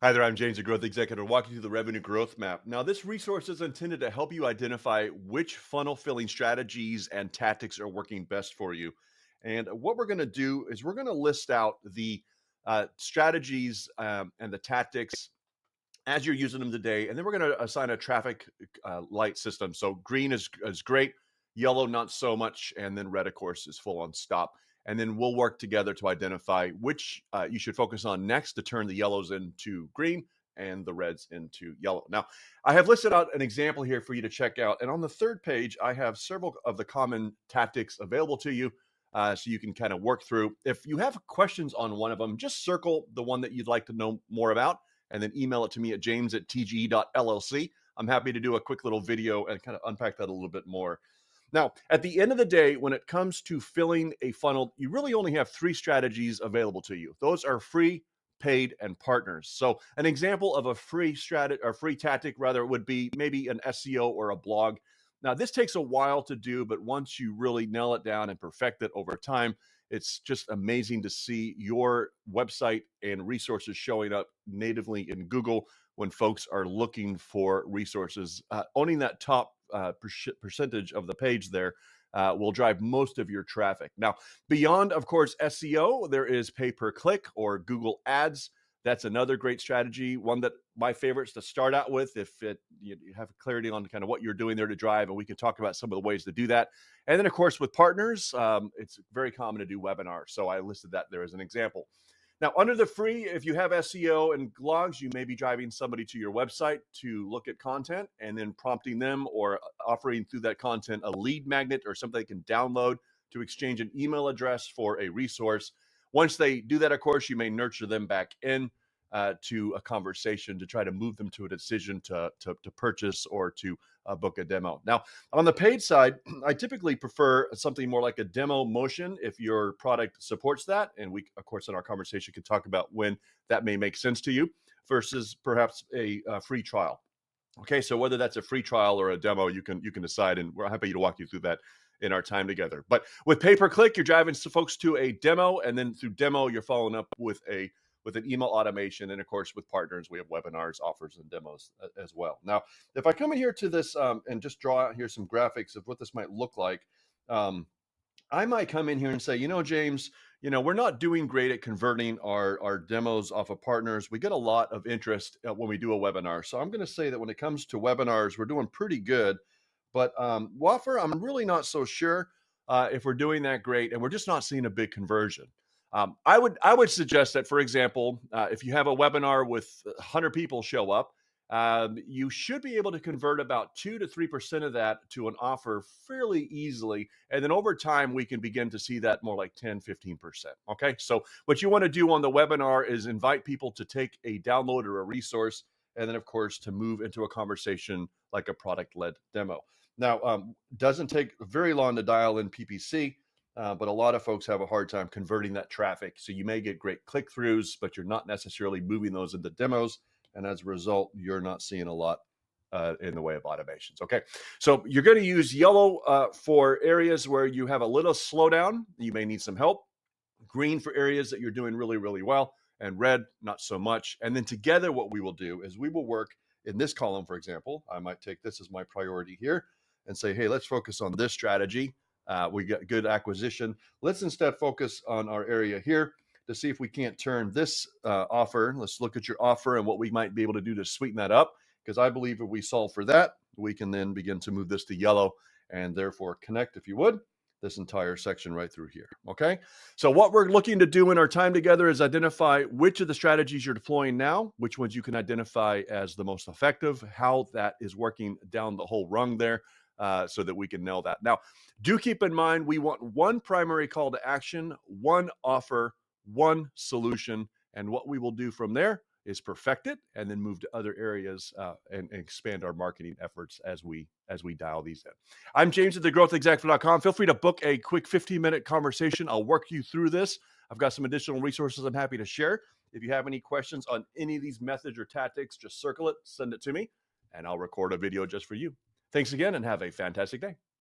Hi there, I'm James, the Growth Executive, walking through the revenue growth map. Now, this resource is intended to help you identify which funnel filling strategies and tactics are working best for you. And what we're going to do is we're going to list out the strategies and the tactics as you're using them today. And then we're going to assign a traffic light system. So green is great, yellow, not so much. And then red, of course, is full on stop. And then we'll work together to identify which you should focus on next to turn the yellows into green and the reds into yellow. Now, I have listed out an example here for you to check out. And on the third page, I have several of the common tactics available to you. So you can kind of work through. If you have questions on one of them, just circle the one that you'd like to know more about and then email it to me at james@tge.llc. I'm happy to do a quick little video and kind of unpack that a little bit more. Now, at the end of the day, when it comes to filling a funnel, you really only have three strategies available to you. Those are free, paid, and partners. So an example of a free strategy or free tactic rather would be maybe an SEO or a blog. Now, this takes a while to do, but once you really nail it down and perfect it over time, it's just amazing to see your website and resources showing up natively in Google when folks are looking for resources. Owning that top percentage of the page there will drive most of your traffic. Now, beyond, of course, SEO, there is pay per click or Google Ads. That's another great strategy, one that my favorites to start out with if you have clarity on kind of what you're doing there to drive, and we can talk about some of the ways to do that. And then, of course, with partners, it's very common to do webinars. So I listed that there as an example. Now, under the free, if you have SEO and blogs, you may be driving somebody to your website to look at content and then prompting them or offering through that content a lead magnet or something they can download to exchange an email address for a resource. Once they do that, of course, you may nurture them back in to a conversation to try to move them to a decision to purchase or to book a demo. Now, on the paid side, I typically prefer something more like a demo motion if your product supports that. And we, of course, in our conversation can talk about when that may make sense to you versus perhaps a free trial. Okay, so whether that's a free trial or a demo, you can decide, and we're happy to walk you through that in our time together. But with pay per click, you're driving folks to a demo, and then through demo, you're following up with an email automation, and of course, with partners, we have webinars, offers, and demos as well. Now, if I come in here to this and just draw out here some graphics of what this might look like, I might come in here and say, James, we're not doing great at converting our demos off of partners. We get a lot of interest when we do a webinar. So I'm going to say that when it comes to webinars, we're doing pretty good. But Waffer, I'm really not so sure if we're doing that great, and we're just not seeing a big conversion. I would suggest that, for example, if you have a webinar with 100 people show up, you should be able to convert about 2 to 3% of that to an offer fairly easily. And then over time, we can begin to see that more like 10, 15%. Okay. So what you want to do on the webinar is invite people to take a download or a resource, and then, of course, to move into a conversation like a product-led demo. Now, doesn't take very long to dial in PPC. But a lot of folks have a hard time converting that traffic. So you may get great click-throughs, but you're not necessarily moving those into demos. And as a result, you're not seeing a lot in the way of automations. Okay, so you're going to use yellow for areas where you have a little slowdown. You may need some help. Green for areas that you're doing really, really well. And red, not so much. And then together, what we will do is we will work in this column, for example. I might take this as my priority here and say, hey, let's focus on this strategy. We got good acquisition. Let's instead focus on our area here to see if we can't turn this offer. Let's look at your offer and what we might be able to do to sweeten that up, because I believe if we solve for that, we can then begin to move this to yellow and therefore connect, if you would, this entire section right through here. Okay. So what we're looking to do in our time together is identify which of the strategies you're deploying now, which ones you can identify as the most effective, how that is working down the whole rung there. So that we can nail that. Now, do keep in mind, we want one primary call to action, one offer, one solution. And what we will do from there is perfect it and then move to other areas and expand our marketing efforts as we dial these in. I'm James at thegrowthexecutive.com. Feel free to book a quick 15-minute conversation. I'll work you through this. I've got some additional resources I'm happy to share. If you have any questions on any of these methods or tactics, just circle it, send it to me, and I'll record a video just for you. Thanks again and have a fantastic day.